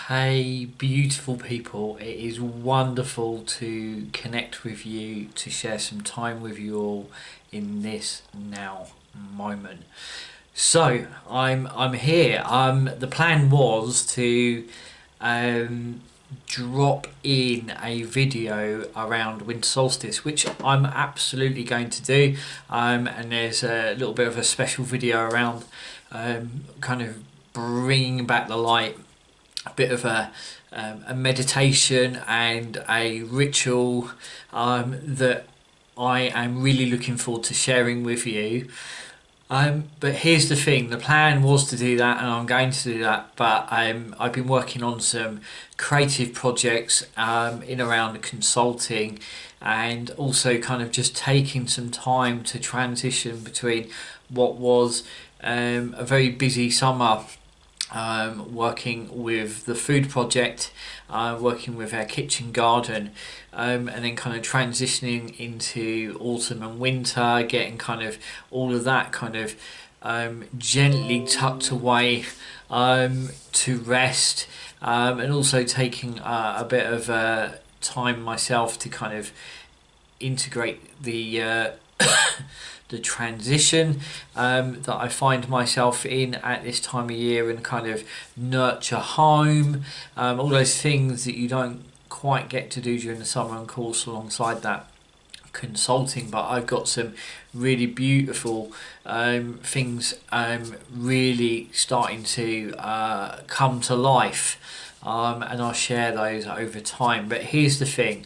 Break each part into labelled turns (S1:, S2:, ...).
S1: Hey, beautiful people, it is wonderful to connect with you, to share some time with you all in this now moment. So, I'm here. The plan was to um, drop in a video around winter solstice, which I'm absolutely going to do. And there's a little bit of a special video around kind of bringing back the light, a bit of a meditation and a ritual that I am really looking forward to sharing with you. But here's the thing, the plan was to do that and I'm going to do that, but I've been working on some creative projects in around consulting, and also kind of just taking some time to transition between what was a very busy summer, working with the food project, working with our kitchen garden, and then kind of transitioning into autumn and winter, getting kind of all of that kind of gently tucked away to rest, and also taking a bit of time myself to kind of integrate the transition that I find myself in at this time of year, and kind of nurture home, all those things that you don't quite get to do during the summer, and of course alongside that consulting. But I've got some really beautiful things really starting to come to life, and I'll share those over time. But here's the thing,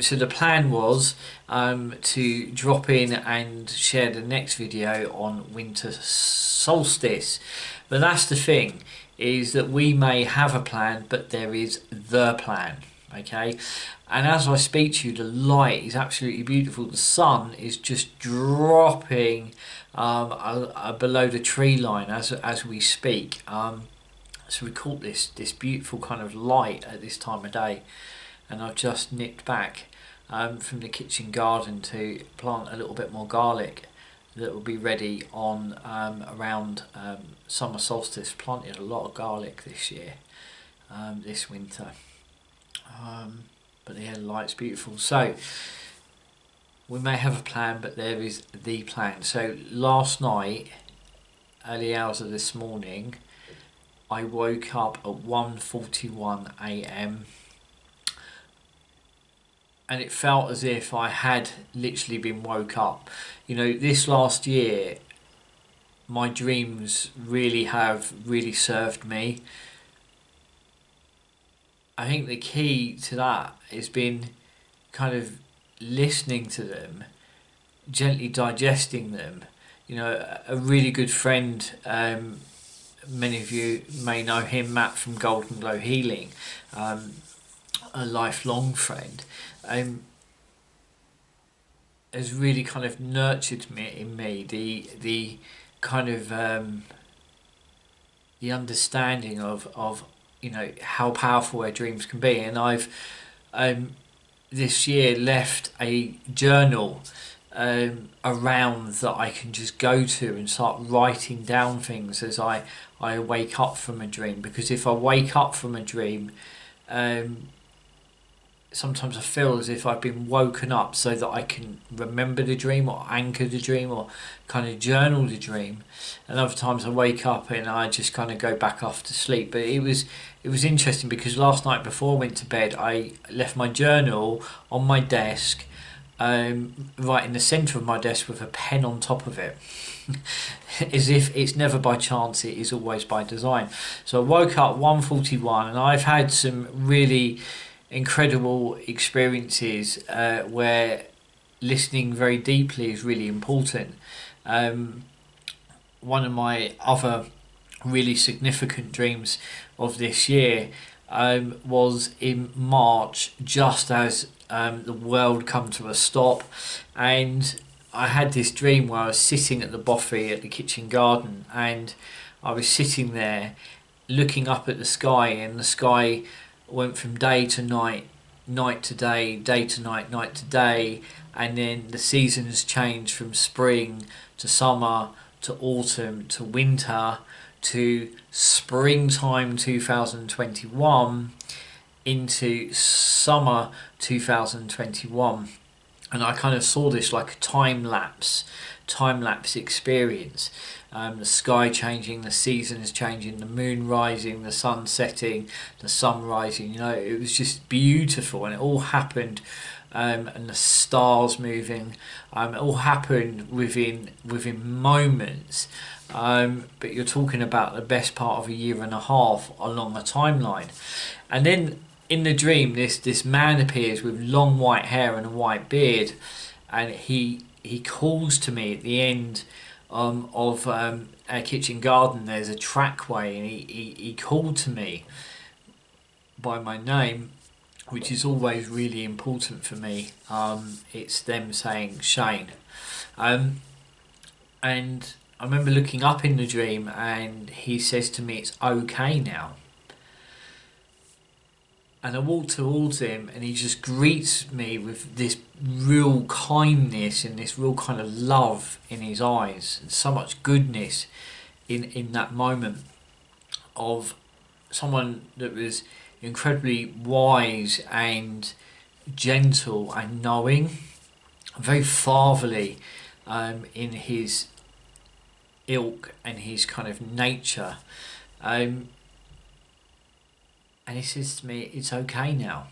S1: so the plan was to drop in and share the next video on winter solstice. But that's the thing, is that we may have a plan, but there is the plan. Okay, and as I speak to you, the light is absolutely beautiful. The sun is just dropping below the tree line as we speak. So we caught this beautiful kind of light at this time of day, and I've just nipped back from the kitchen garden to plant a little bit more garlic that will be ready on around summer solstice. Planted a lot of garlic this year, this winter. But yeah, the light's beautiful. So we may have a plan, but there is the plan. So last night, early hours of this morning, I woke up at 1:41 a.m. and it felt as if I had literally been woke up. You know, this last year, my dreams have really served me. I think the key to that has been kind of listening to them, gently digesting them. You know, a really good friend, many of you may know him, Matt from Golden Glow Healing, a lifelong friend, has really kind of nurtured me the kind of the understanding of you know how powerful our dreams can be. And I've this year left a journal around that I can just go to and start writing down things as I wake up from a dream. Because if I wake up from a dream, sometimes I feel as if I've been woken up so that I can remember the dream, or anchor the dream, or kind of journal the dream. And other times I wake up and I just kind of go back off to sleep. But it was interesting, because last night before I went to bed, I left my journal on my desk, right in the centre of my desk, with a pen on top of it. As if it's never by chance, it is always by design. So I woke up 1:41, and I've had some really incredible experiences where listening very deeply is really important. One of my other really significant dreams of this year was in March, just as the world come to a stop, and I had this dream where I was sitting at the buffet at the kitchen garden, and I was sitting there looking up at the sky, and the sky went from day to night, night to day, day to night, night to day, and then the seasons changed from spring to summer to autumn to winter to springtime 2021 into summer 2021, and I kind of saw this like a time lapse experience. The sky changing, the seasons changing, the moon rising, the sun setting, the sun rising. It was just beautiful, and it all happened. And the stars moving, it all happened within moments. But you're talking about the best part of a year and a half along a timeline, and then in the dream, this man appears with long white hair and a white beard, and he calls to me at the end of our kitchen garden. There's a trackway, and he called to me by my name, which is always really important for me. It's them saying Shane, and I remember looking up in the dream, and he says to me, "It's okay now." And I walk towards him, and he just greets me with this real kindness and this real kind of love in his eyes, and so much goodness in that moment of someone that was incredibly wise and gentle and knowing, very fatherly in his ilk and his kind of nature. And he says to me, "It's okay now."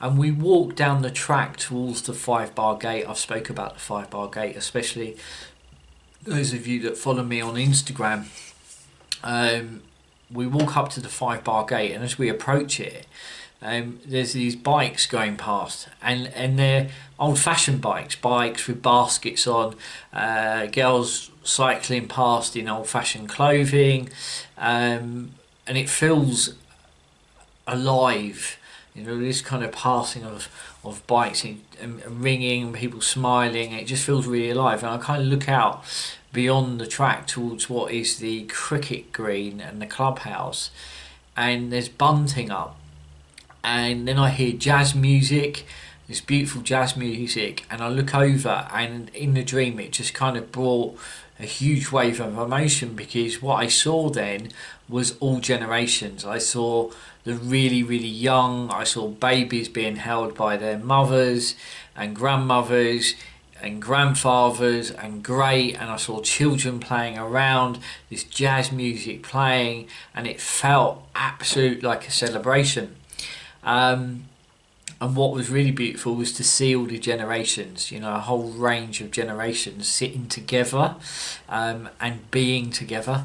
S1: And we walk down the track towards the 5-bar gate. I've spoke about the 5-bar gate, especially those of you that follow me on Instagram. We walk up to the 5-bar gate, and as we approach it, there's these bikes going past, and they're old-fashioned bikes with baskets on, girls cycling past in old-fashioned clothing, and it feels alive, this kind of passing of bikes and ringing, people smiling. It just feels really alive, and I kind of look out beyond the track towards what is the cricket green and the clubhouse, and there's bunting up, and then I hear jazz music, this beautiful jazz music, and I look over, and in the dream it just kind of brought a huge wave of emotion, because what I saw then was all generations. I saw the really, really young, I saw babies being held by their mothers and grandmothers and grandfathers and great, and I saw children playing around, this jazz music playing, and it felt absolute like a celebration. And what was really beautiful was to see all the generations, a whole range of generations sitting together and being together.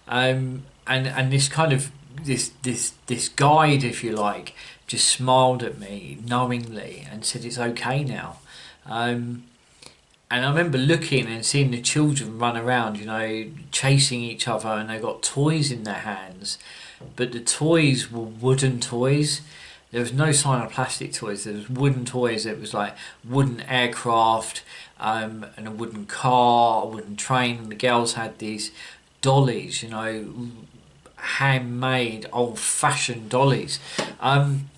S1: And this kind of this guide, if you like, just smiled at me knowingly and said, "It's okay now." And I remember looking and seeing the children run around, chasing each other, and they got toys in their hands, but the toys were wooden toys. There was no sign of plastic toys. There was wooden toys. It was like wooden aircraft and a wooden car, a wooden train. And the girls had these dollies, handmade, old-fashioned dollies. And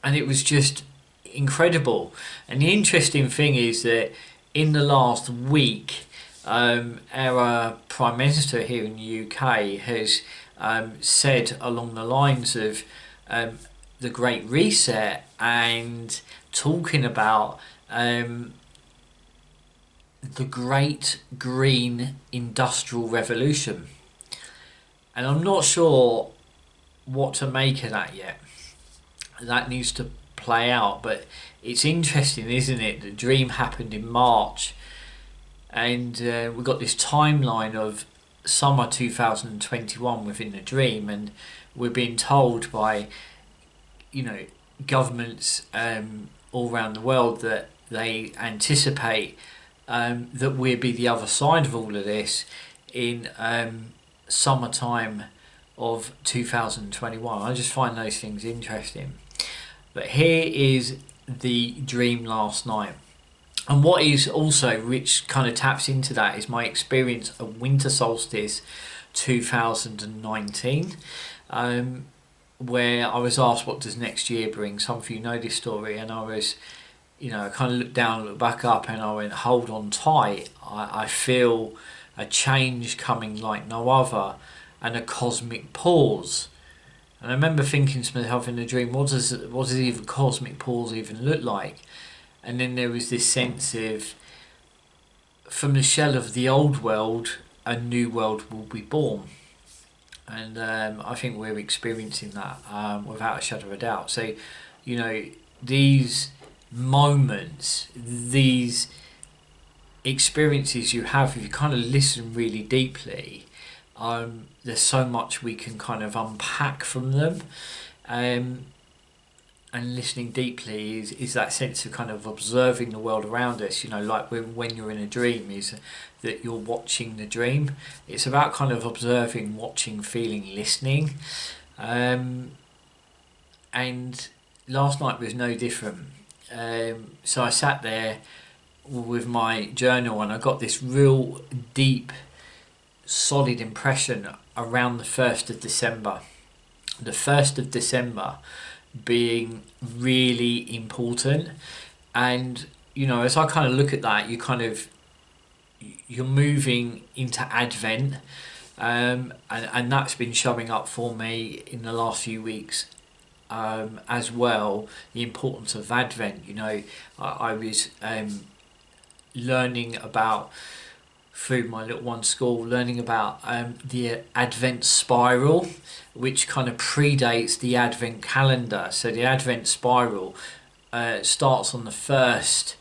S1: it was just incredible. And the interesting thing is that in the last week, our Prime Minister here in the UK has said along the lines of the Great Reset, and talking about the Great Green Industrial Revolution. And I'm not sure what to make of that yet. That needs to play out, but it's interesting, isn't it? The dream happened in March, and we got this timeline of summer 2021 within the dream, and we're being told by governments all around the world that they anticipate that we'll be the other side of all of this in summertime of 2021. I just find those things interesting. But here is the dream last night. And what is also, which kind of taps into that, is my experience of winter solstice 2019. Where I was asked, what does next year bring? Some of you know this story, and I was, I kind of looked down, looked back up, and I went, hold on tight. I feel a change coming like no other. and a cosmic pause. And I remember thinking to myself in a dream, what does even cosmic pause even look like? And then there was this sense of, from the shell of the old world, a new world will be born. And I think we're experiencing that without a shadow of a doubt. So, you know, these moments, these experiences you have, if you kind of listen really deeply, there's so much we can kind of unpack from them. And listening deeply is that sense of kind of observing the world around us, you know, like when you're in a dream, is that you're watching the dream. It's about kind of observing, watching, feeling, listening. And last night was no different. So I sat there with my journal and I got this real deep, solid impression around the 1st of December. The 1st of December being really important. And you know, as I kind of look at that, you're moving into Advent, and that's been showing up for me in the last few weeks as well. The importance of Advent, you know, I was learning about, through my little one school, learning about the Advent spiral, which kind of predates the Advent calendar. So the Advent spiral starts on the 1st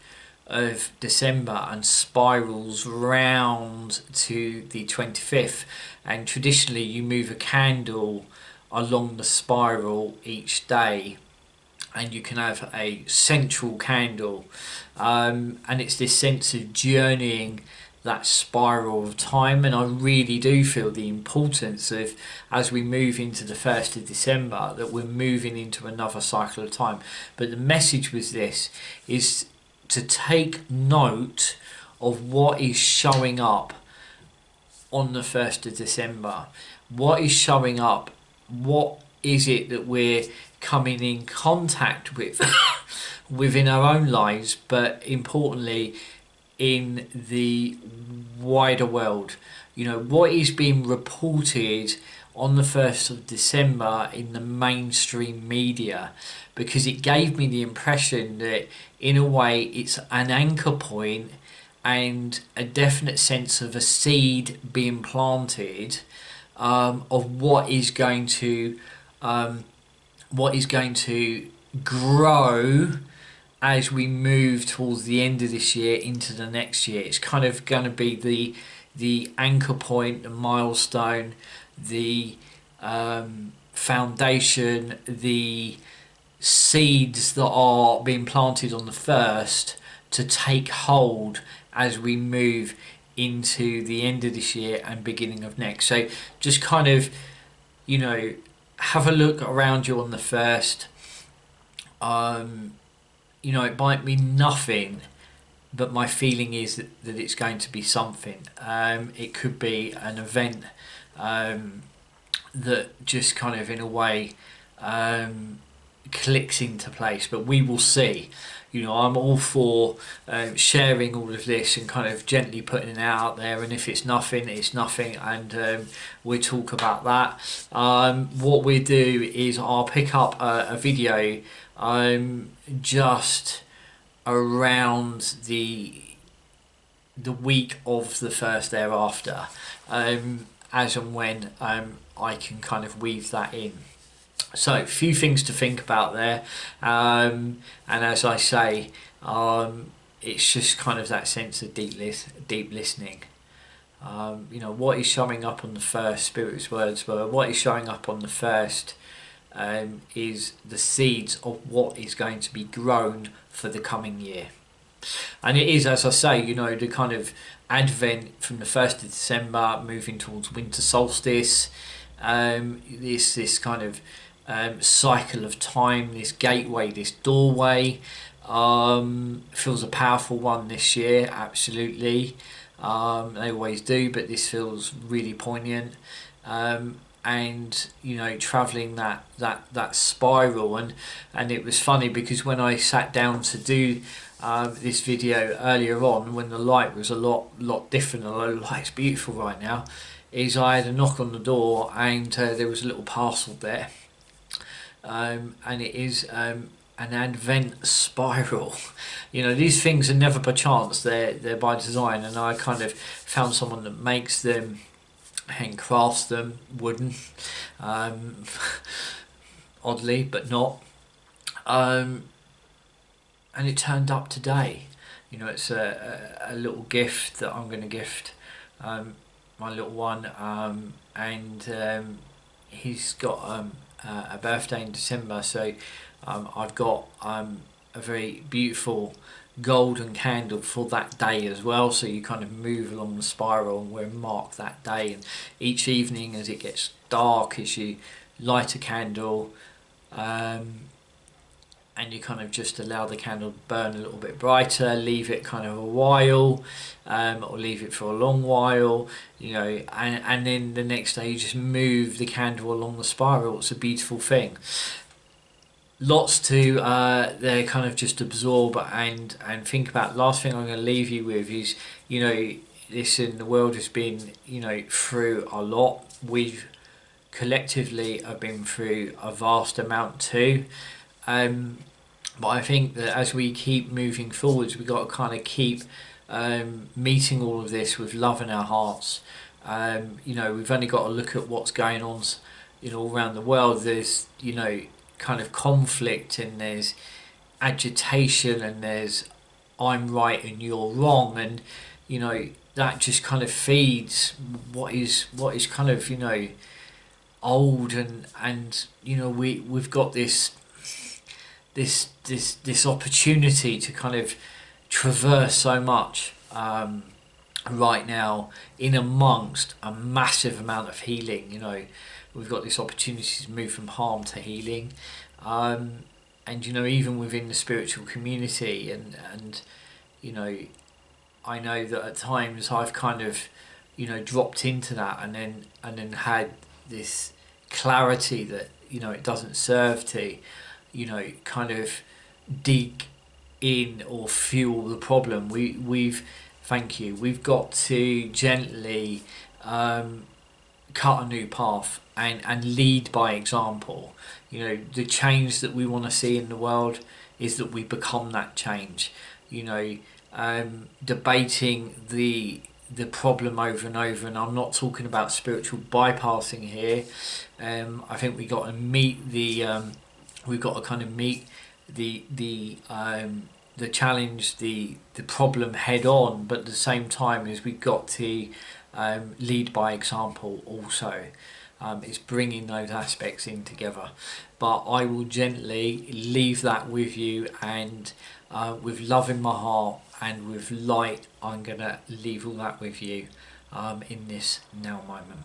S1: of December and spirals round to the 25th. And traditionally you move a candle along the spiral each day, and you can have a central candle, and it's this sense of journeying that spiral of time. And I really do feel the importance of, as we move into the 1st of December, that we're moving into another cycle of time. But the message with this is to take note of what is showing up on the 1st of December. What is showing up? What is it that we're coming in contact with within our own lives, but importantly in the wider world? You know, what is being reported on the 1st of December in the mainstream media? Because it gave me the impression that in a way it's an anchor point and a definite sense of a seed being planted, of what is going to grow as we move towards the end of this year into the next year. It's kind of going to be the anchor point, the milestone, the foundation, the seeds that are being planted on the 1st to take hold as we move into the end of this year and beginning of next. So just kind of, you know, have a look around you on the 1st. You know, it might mean nothing, but my feeling is that it's going to be something. It could be an event that just kind of in a way clicks into place, but we will see. You know, I'm all for sharing all of this and kind of gently putting it out there, and if it's nothing, it's nothing, and we'll talk about that. What we do is I'll pick up a video just around the week of the 1st thereafter, as and when I can kind of weave that in. So a few things to think about there, and as I say, it's just kind of that sense of deep listening. You know, what is showing up on the 1st, Spirit's words were, what is showing up on the 1st is the seeds of what is going to be grown for the coming year. And it is, as I say, you know, the kind of Advent from the 1st of December moving towards winter solstice, this kind of cycle of time, this gateway, this doorway, feels a powerful one this year, absolutely. They always do, but this feels really poignant. And you know, travelling that spiral, and it was funny because when I sat down to do this video earlier on, when the light was a lot different, although the light's beautiful right now, is I had a knock on the door, and there was a little parcel there, and it is an Advent spiral. You know, these things are never by chance; they're by design. And I kind of found someone that makes them and crafts them, wooden, um, oddly, but not. Um, and it turned up today. You know, it's a little gift that I'm going to gift my little one, and he's got a birthday in December, so I've got a very beautiful golden candle for that day as well. So you kind of move along the spiral and we'll mark that day, and each evening as it gets dark, as you light a candle, and you kind of just allow the candle to burn a little bit brighter, leave it kind of a while, or leave it for a long while, you know, and then the next day you just move the candle along the spiral. It's a beautiful thing. Lots to there kind of just absorb and think about. Last thing I'm going to leave you with is, you know, listen, the world has been, you know, through a lot. We've collectively have been through a vast amount too. But I think that as we keep moving forwards, we've got to kind of keep meeting all of this with love in our hearts. You know, we've only got to look at what's going on, you know, all around the world. There's, you know, kind of conflict, and there's agitation, and there's I'm right and you're wrong, and you know that just kind of feeds what is kind of, you know, old, and you know we've got this opportunity to kind of traverse so much right now in amongst a massive amount of healing. You know, we've got this opportunity to move from harm to healing, and you know, even within the spiritual community, and you know, I know that at times I've kind of, you know, dropped into that, and then had this clarity that, you know, it doesn't serve to, you know, kind of dig in or fuel the problem. We've got to gently cut a new path and lead by example. You know, the change that we want to see in the world is that we become that change. You know, debating the problem over and over, and I'm not talking about spiritual bypassing here. I think we got to meet we've got to kind of meet the challenge, the problem head on, but at the same time is we've got to lead by example also. It's bringing those aspects in together. But I will gently leave that with you, and with love in my heart and with light, I'm going to leave all that with you in this now moment.